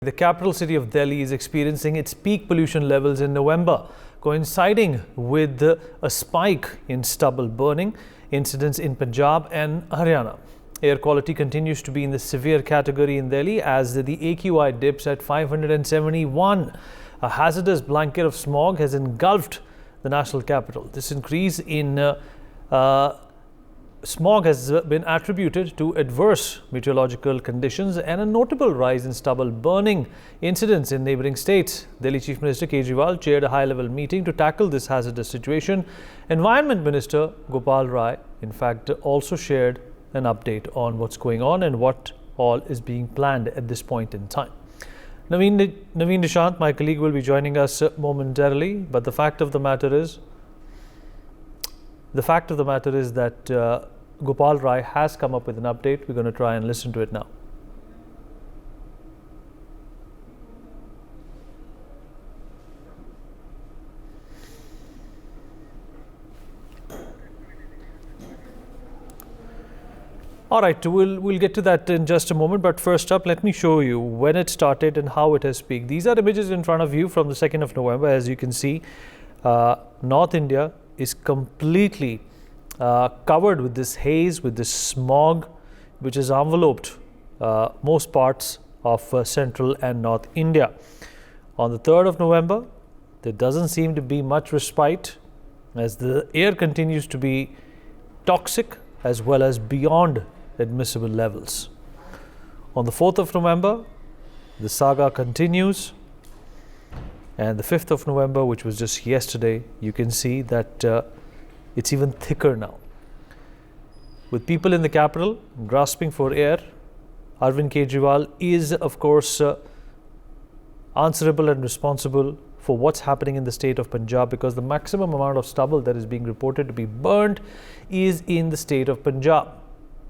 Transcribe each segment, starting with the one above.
The capital city of Delhi is experiencing its peak pollution levels in November, coinciding with a spike in stubble burning incidents in Punjab and Haryana. Air quality continues to be in the severe category in Delhi as the AQI dips at 571. A hazardous blanket of smog has engulfed the national capital. This increase in smog has been attributed to adverse meteorological conditions and a notable rise in stubble burning incidents in neighbouring states. Delhi Chief Minister Kejriwal chaired a high-level meeting to tackle this hazardous situation. Environment Minister Gopal Rai, in fact, also shared an update on what's going on and what all is being planned at this point in time. Naveen Nishant, my colleague, will be joining us momentarily, but the fact of the matter is that Gopal Rai has come up with an update. We're going to try and listen to it now. All right, we'll get to that in just a moment. But first up, let me show you when it started and how it has peaked. These are images in front of you from the 2nd of November. As you can see, North India is completely covered with this haze, with this smog, which has enveloped most parts of central and North India. On the 3rd of November, there doesn't seem to be much respite as the air continues to be toxic as well as beyond admissible levels. On the 4th of November, the saga continues. And the 5th of November, which was just yesterday, you can see that it's even thicker now. With people in the capital grasping for air, Arvind Kejriwal is, of course, answerable and responsible for what's happening in the state of Punjab, because the maximum amount of stubble that is being reported to be burnt is in the state of Punjab.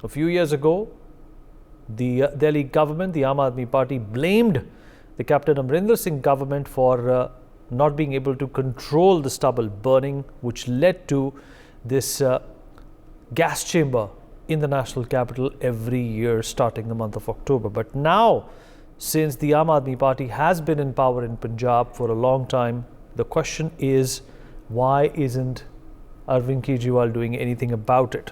A few years ago, the Delhi government, the Aam Aadmi Party, blamed the Captain Amarinder Singh government for not being able to control the stubble burning, which led to this gas chamber in the national capital every year starting the month of October. But now, since the Aam Aadmi Party has been in power in Punjab for a long time, the question is, why isn't Arvind Kejriwal doing anything about it?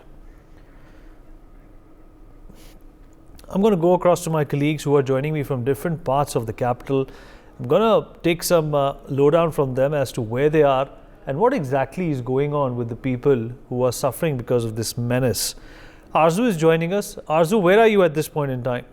I'm going to go across to my colleagues who are joining me from different parts of the capital. I'm going to take some lowdown from them as to where they are and what exactly is going on with the people who are suffering because of this menace. Arzu is joining us. Arzu, where are you at this point in time?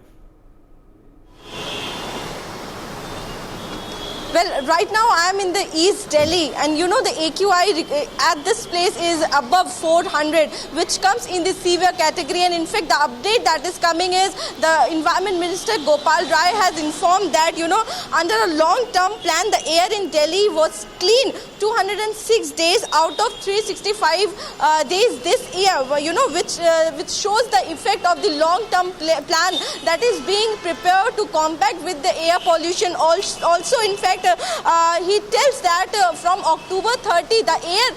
Well, right now I am in the East Delhi, and you know the AQI at this place is above 400, which comes in the severe category. And in fact, the update that is coming is the Environment Minister Gopal Rai has informed that, you know, under a long-term plan, the air in Delhi was clean 206 days out of 365 days this year, you know, which shows the effect of the long-term plan that is being prepared to combat with the air pollution. Also, in fact, he tells that from October 30, the air,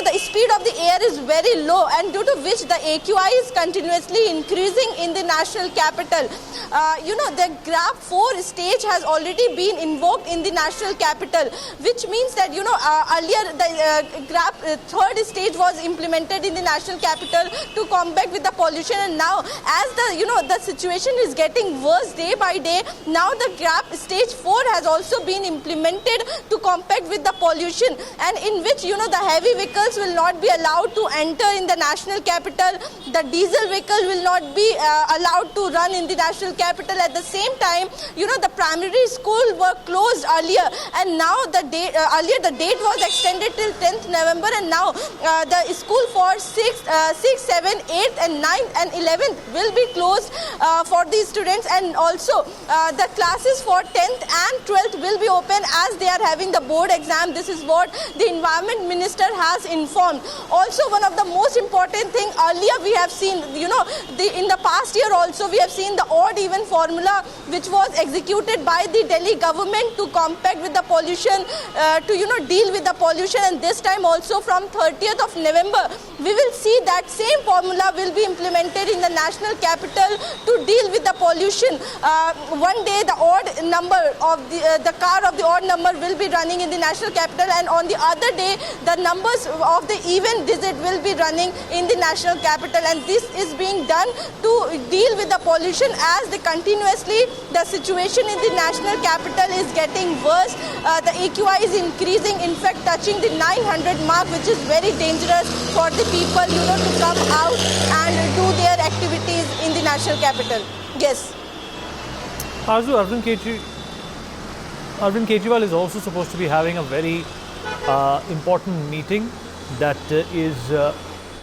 the speed of the air is very low, and due to which the AQI is continuously increasing in the national capital. The GRAP 4 stage has already been invoked in the national capital, which means that, earlier the GRAP 3rd stage was implemented in the national capital to combat with the pollution, and now as the situation is getting worse day by day, now the GRAP stage 4 has also been implemented to combat with the pollution, and in which the heavy vehicles will not be allowed to enter in the national capital. The diesel vehicle will not be allowed to run in the national capital. At the same time, the primary school were closed earlier, and now the date was extended till 10th November, and now the school for 6th, 7th, 8th and 9th and 11th will be closed for these students, and also the classes for 10th and 12th will be be open as they are having the board exam. This is what the Environment Minister has informed. Also, one of the most important thing, earlier we have seen, in the past year also we have seen the odd even formula which was executed by the Delhi government to compact with the pollution, to deal with the pollution, and this time also from 30th of November we will see that same formula will be implemented in the national capital to deal with the pollution. One day the odd number of the car of the odd number will be running in the national capital, and on the other day the numbers of the even digit will be running in the national capital, and this is being done to deal with the pollution as continuously the situation in the national capital is getting worse. The AQI is increasing, in fact touching the 900 mark, which is very dangerous for the people to come out and do their activities in the national capital. Yes. Arzu, Arvind Kejriwal is also supposed to be having a very important meeting that is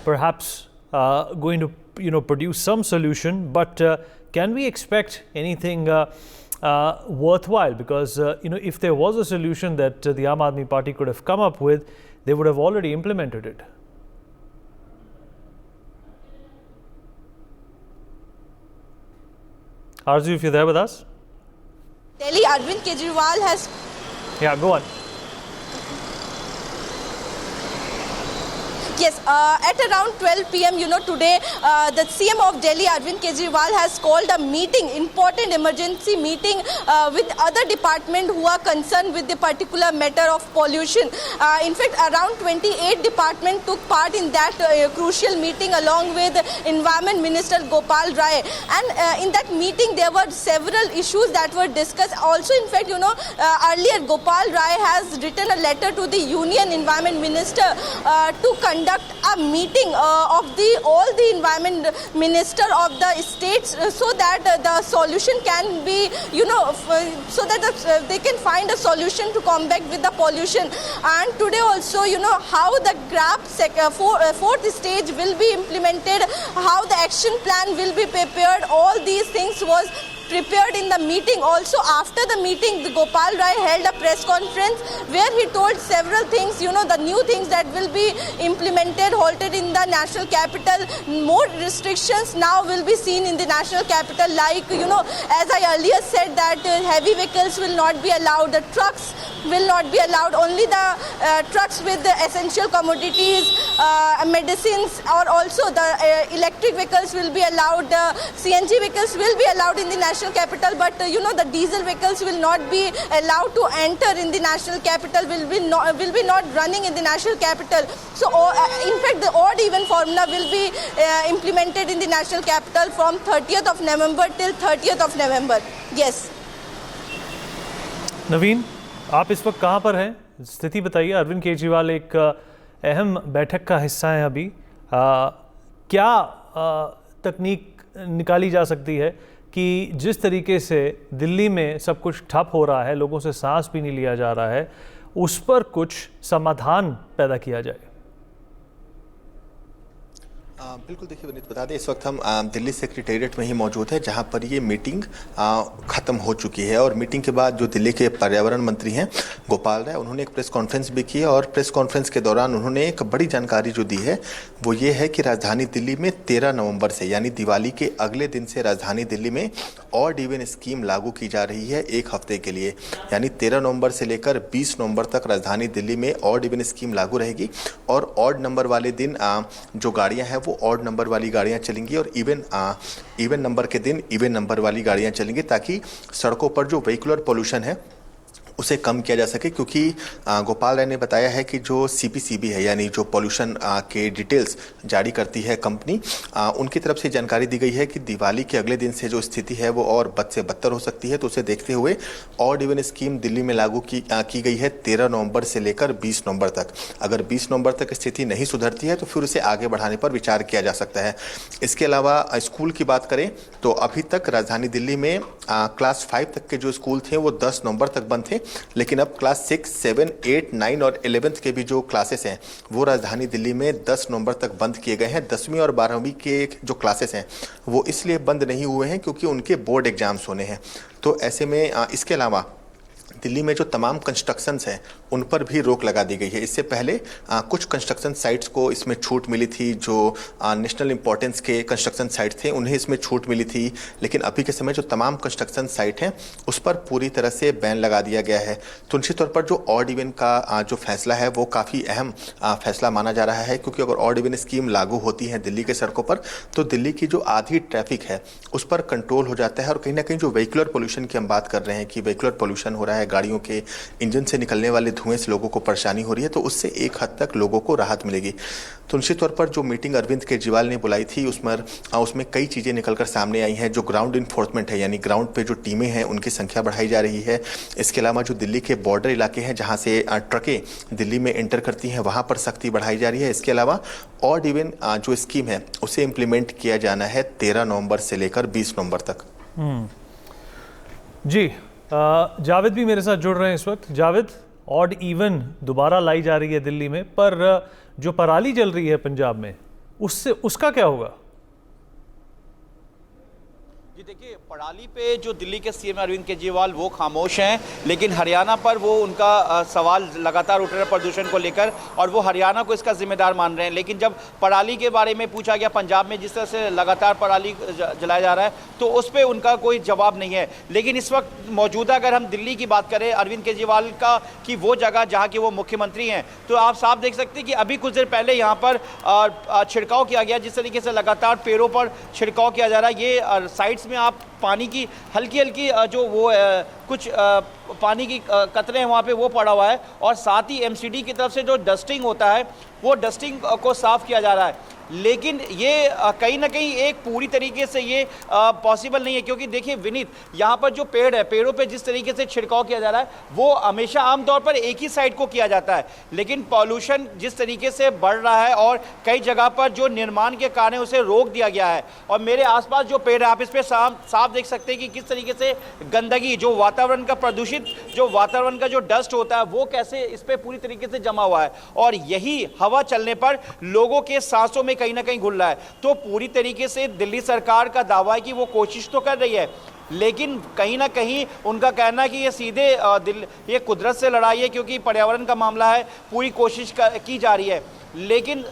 perhaps going to produce some solution, but can we expect anything worthwhile? Because if there was a solution that the Aam Aadmi Party could have come up with, they would have already implemented it. Arzu, if you're there with us? Delhi, Arvind Kejriwal has... Yeah, go on. Yes, at around 12 p.m. Today, the CM of Delhi, Arvind Kejriwal, has called a meeting, important emergency meeting with other departments who are concerned with the particular matter of pollution. In fact, around 28 departments took part in that crucial meeting along with Environment Minister Gopal Rai. And in that meeting, there were several issues that were discussed. Also, in fact, earlier Gopal Rai has written a letter to the Union Environment Minister to conduct a meeting of all the environment minister of the states so that the solution can be, so that they can find a solution to combat with the pollution. And today also, how the GRAP fourth stage will be implemented, how the action plan will be prepared, all these things was prepared in the meeting. Also, after the meeting, the Gopal Rai held a press conference where he told several things, the new things that will be implemented, halted in the national capital. More restrictions now will be seen in the national capital, like, as I earlier said, that heavy vehicles will not be allowed, the trucks will not be allowed, only the trucks with the essential commodities, medicines, or also the electric vehicles will be allowed, the CNG vehicles will be allowed in the national capital, but the diesel vehicles will not be allowed to enter in the national capital, will be not running in the national capital. So in fact the odd even formula will be implemented in the national capital from 30th of November till 30th of November. Yes. नवीन, आप इस वक्त कहाँ पर हैं? स्थिति बताइए। अरविंद केजरीवाल एक अहम बैठक का हिस्सा है अभी। क्या तकनीक निकाली जा सकती है कि जिस तरीके से दिल्ली में सब कुछ ठप हो रहा है, लोगों से सांस भी नहीं लिया जा रहा है, उस पर कुछ समाधान पैदा किया जाए? बिल्कुल, देखिए विनीत, बता दें इस वक्त हम दिल्ली सेक्रेटेरिएट में ही मौजूद है, जहां पर ये मीटिंग ख़त्म हो चुकी है। और मीटिंग के बाद जो दिल्ली के पर्यावरण मंत्री हैं गोपाल राय, उन्होंने एक प्रेस कॉन्फ्रेंस भी की है, और प्रेस कॉन्फ्रेंस के दौरान उन्होंने एक बड़ी जानकारी जो दी है वो ये है कि राजधानी दिल्ली में 13 नवंबर से, यानी दिवाली के अगले दिन से राजधानी दिल्ली में ऑड इवन स्कीम लागू की जा रही है एक हफ्ते के लिए। यानी 13 नवंबर से लेकर 20 नवंबर तक राजधानी दिल्ली में ऑड इवन स्कीम लागू रहेगी, और ऑड नंबर वाले दिन जो गाड़ियां हैं वो ऑड नंबर वाली गाड़ियां चलेंगी, और इवन नंबर के दिन इवन नंबर वाली गाड़ियां चलेंगी, ताकि सड़कों पर जो व्हीकुलर पोल्यूशन है उसे कम किया जा सके। क्योंकि गोपाल राय ने बताया है कि जो CPCB है, यानी जो पोल्यूशन के डिटेल्स जारी करती है कंपनी, उनकी तरफ से जानकारी दी गई है कि दिवाली के अगले दिन से जो स्थिति है वो और बद से बदतर हो सकती है। तो उसे देखते हुए ऑड इवन स्कीम दिल्ली में लागू की गई है 13 नवंबर से लेकर 20 नवंबर तक। अगर 20 नवंबर तक स्थिति नहीं सुधरती है तो फिर उसे आगे बढ़ाने पर विचार किया जा सकता है। इसके अलावा स्कूल की बात करें तो अभी तक राजधानी दिल्ली में क्लास 5 तक के जो स्कूल थे वो 10 नवंबर तक बंद थे, लेकिन अब क्लास 6, 7, 8, 9 और 11th के भी जो क्लासेस हैं वो राजधानी दिल्ली में 10 नवंबर तक बंद किए गए हैं। 10वीं और 12वीं के जो क्लासेस हैं वो इसलिए बंद नहीं हुए हैं क्योंकि उनके बोर्ड एग्जाम्स होने हैं। तो ऐसे में इसके अलावा दिल्ली में जो तमाम कंस्ट्रक्शंस हैं उन पर भी रोक लगा दी गई है। इससे पहले कुछ कंस्ट्रक्शन साइट्स को इसमें छूट मिली थी, जो नेशनल इंपॉर्टेंस के कंस्ट्रक्शन साइट थे उन्हें इसमें छूट मिली थी, लेकिन अभी के समय जो तमाम कंस्ट्रक्शन साइट हैं उस पर पूरी तरह से बैन लगा दिया गया है। तो निश्चित तौर पर जो ऑड इवन का जो फैसला है वो काफ़ी अहम फैसला माना जा रहा है, क्योंकि अगर ऑड इवन स्कीम लागू होती है दिल्ली के सड़कों पर तो दिल्ली की जो आधी ट्रैफिक है उस पर कंट्रोल हो जाता है। और कहीं ना कहीं जो व्हीकुलर पोल्यूशन की हम बात कर रहे हैं कि व्हीकुलर पोल्यूशन हो रहा है, गाड़ियों के इंजन से निकलने वाले धुएं से लोगों को परेशानी हो रही है, तो उससे एक हद तक लोगों को राहत मिलेगी। तो निश्चित तौर पर जो मीटिंग अरविंद केजरीवाल ने बुलाई थी उसमें कई चीज़ें निकलकर सामने आई हैं। जो ग्राउंड इन्फोर्समेंट है, यानी ग्राउंड पे जो टीमें हैं उनकी संख्या बढ़ाई जा रही है। इसके अलावा जो दिल्ली के बॉर्डर इलाके हैं जहाँ से ट्रकें दिल्ली में एंटर करती हैं वहाँ पर सख्ती बढ़ाई जा रही है। इसके अलावा ऑड इवन जो स्कीम है उसे इम्प्लीमेंट किया जाना है 13 नवंबर से लेकर 20 नवंबर तक। जी, जावेद भी मेरे साथ जुड़ रहे हैं इस वक्त। जावेद, ऑड इवन दोबारा लाई जा रही है दिल्ली में, पर जो पराली जल रही है पंजाब में उसका क्या होगा? जी देखिए, पराली पे जो दिल्ली के सीएम अरविंद केजरीवाल वो खामोश हैं, लेकिन हरियाणा पर वो उनका सवाल लगातार उठ रहा है प्रदूषण को लेकर, और वो हरियाणा को इसका जिम्मेदार मान रहे हैं। लेकिन जब पराली के बारे में पूछा गया, पंजाब में जिस तरह से लगातार पराली जलाया जा रहा है, तो उस पर उनका कोई जवाब नहीं है। लेकिन इस वक्त मौजूदा अगर हम दिल्ली की बात करें, अरविंद केजरीवाल की वो जगह जहाँ के वो मुख्यमंत्री हैं, तो आप साफ देख सकते हैं कि अभी कुछ देर पहले यहाँ पर छिड़काव किया गया। जिस तरीके से लगातार पेड़ों पर छिड़काव किया जा रहा है, ये साइड्स में आप पानी की हल्की हल्की जो वो कुछ पानी की कतरे हैं वहाँ पे वो पड़ा हुआ है, और साथ ही एमसीडी की तरफ से जो डस्टिंग होता है वो डस्टिंग को साफ़ किया जा रहा है। लेकिन ये कहीं ना कहीं एक पूरी तरीके से ये पॉसिबल नहीं है, क्योंकि देखिए विनीत, यहाँ पर जो पेड़ है, पेड़ों पे जिस तरीके से छिड़काव किया जा रहा है वो हमेशा आमतौर पर एक ही साइड को किया जाता है, लेकिन पॉल्यूशन जिस तरीके से बढ़ रहा है और कई जगह पर जो निर्माण के कारण उसे रोक दिया गया है। और मेरे आसपास जो पेड़ है आप इस पर साफ देख सकते हैं कि किस तरीके से गंदगी, जो वातावरण का प्रदूषित, जो वातावरण का जो डस्ट होता है वो कैसे इस पर पूरी तरीके से जमा हुआ है, और यही हवा चलने पर लोगों के सांसों में कहीं ना कहीं घुल रहा है। तो पूरी तरीके से दिल्ली सरकार का दावा है कि वो कोशिश तो कर रही है, लेकिन कहीं ना कहीं उनका कहना है कि ये सीधे ये कुदरत से लड़ाई है, क्योंकि पर्यावरण का मामला है, पूरी कोशिश की जा रही है। लेकिन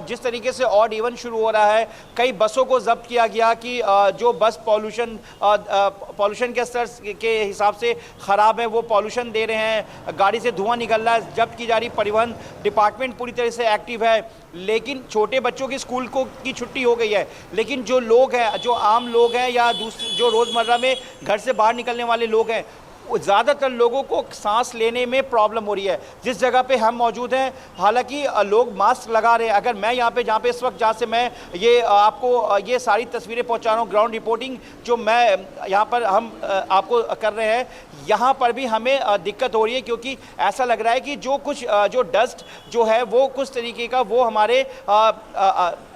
जिस तरीके से ऑड इवन शुरू हो रहा है, कई बसों को जब्त किया गया कि जो बस पॉल्यूशन के स्तर के हिसाब से ख़राब है, वो पॉल्यूशन दे रहे हैं, गाड़ी से धुआं निकल रहा है, जब्त की जा रही। परिवहन डिपार्टमेंट पूरी तरह से एक्टिव है, लेकिन छोटे बच्चों की स्कूल की छुट्टी हो गई है। लेकिन जो लोग हैं, जो आम लोग हैं या जो रोज़मर्रा में घर से बाहर निकलने वाले लोग हैं, ज़्यादातर लोगों को सांस लेने में प्रॉब्लम हो रही है। जिस जगह पे हम मौजूद हैं, हालांकि लोग मास्क लगा रहे हैं। अगर मैं यहाँ पे जहाँ पे इस वक्त जहाँ से मैं ये आपको ये सारी तस्वीरें पहुँचा रहा हूँ, ग्राउंड रिपोर्टिंग जो मैं यहाँ पर हम आपको कर रहे हैं, यहाँ पर भी हमें दिक्कत हो रही है, क्योंकि ऐसा लग रहा है कि जो डस्ट जो है वो कुछ तरीके का वो हमारे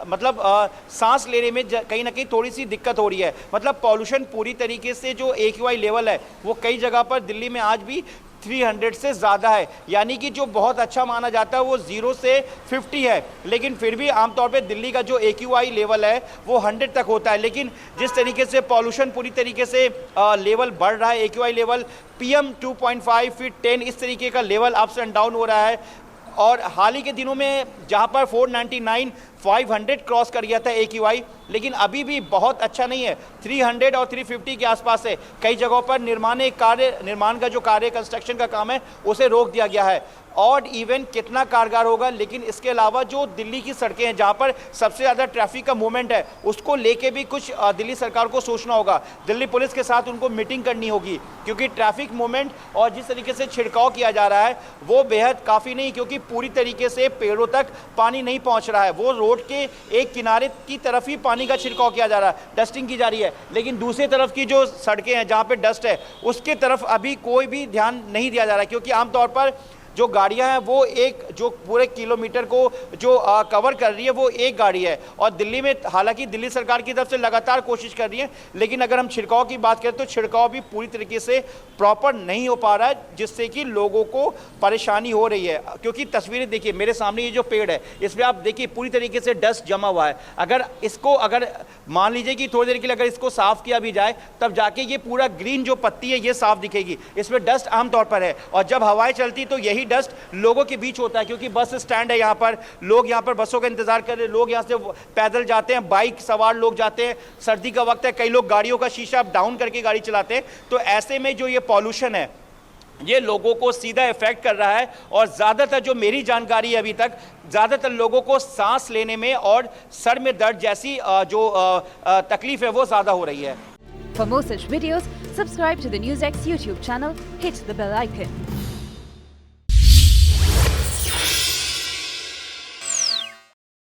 मतलब सांस लेने में कहीं ना कहीं थोड़ी सी दिक्कत हो रही है। मतलब पॉल्यूशन पूरी तरीके से जो AQI लेवल है वो कई जगह पर दिल्ली में आज भी 300 से ज़्यादा है, यानी कि जो बहुत अच्छा माना जाता है वो 0 से 50 है, लेकिन फिर भी आमतौर पे दिल्ली का जो AQI लेवल है वो 100 तक होता है। लेकिन जिस तरीके से पॉल्यूशन पूरी तरीके से लेवल बढ़ रहा है, AQI लेवल PM 2.5 फिर 10 इस तरीके का लेवल अप्स एंड डाउन हो रहा है। और हाल ही के दिनों में जहाँ पर 499 500 क्रॉस कर गया था AQI, लेकिन अभी भी बहुत अच्छा नहीं है, 300 और 350 के आसपास है। कई जगहों पर निर्माण का जो कार्य कंस्ट्रक्शन का काम है उसे रोक दिया गया है। ऑड इवन कितना कारगर होगा, लेकिन इसके अलावा जो दिल्ली की सड़कें हैं जहाँ पर सबसे ज़्यादा ट्रैफिक का मूवमेंट है, उसको लेके भी कुछ दिल्ली सरकार को सोचना होगा। दिल्ली पुलिस के साथ उनको मीटिंग करनी होगी, क्योंकि ट्रैफिक मूवमेंट और जिस तरीके से छिड़काव किया जा रहा है वो बेहद काफ़ी नहीं, क्योंकि पूरी तरीके से पेड़ों तक पानी नहीं पहुँच रहा है। वो रोड के एक किनारे की तरफ ही पानी का छिड़काव किया जा रहा है, डस्टिंग की जा रही है, लेकिन दूसरी तरफ की जो सड़कें हैं जहाँ पर डस्ट है उसके तरफ अभी कोई भी ध्यान नहीं दिया जा रहा है, क्योंकि आमतौर पर जो गाड़ियां हैं वो एक जो पूरे किलोमीटर को जो कवर कर रही है वो एक गाड़ी है। और दिल्ली में हालांकि दिल्ली सरकार की तरफ से लगातार कोशिश कर रही है, लेकिन अगर हम छिड़काव की बात करें तो छिड़काव भी पूरी तरीके से प्रॉपर नहीं हो पा रहा है, जिससे कि लोगों को परेशानी हो रही है। क्योंकि तस्वीरें देखिए मेरे सामने, ये जो पेड़ है इसमें आप देखिए पूरी तरीके से डस्ट जमा हुआ है। अगर मान लीजिए कि थोड़ी देर के लिए अगर इसको साफ किया भी जाए तब जाके ये पूरा ग्रीन जो पत्ती है ये साफ दिखेगी। इसमें डस्ट आमतौर पर है और जब हवाएं चलती तो यही डस्ट लोगों के बीच होता है, क्योंकि बस स्टैंड है यहाँ पर, लोग यहाँ पर बसों का इंतजार कर रहे हैं, लोग यहाँ से पैदल जाते हैं, बाइक सवार लोग जाते हैं, सर्दी का वक्त है, कई लोग गाड़ियों का शीशा डाउन करके गाड़ी चलाते हैं। तो ऐसे में जो ये पॉल्यूशन है ये लोगों को सीधा इफेक्ट कर रहा है और ज़्यादातर जो मेरी जानकारी है अभी तक ज़्यादातर लोगों को सांस लेने में और सर में दर्द जैसी जो तकलीफ है वो ज़्यादा हो रही है। For more such videos, subscribe to the NewsX YouTube channel, hit the bell icon.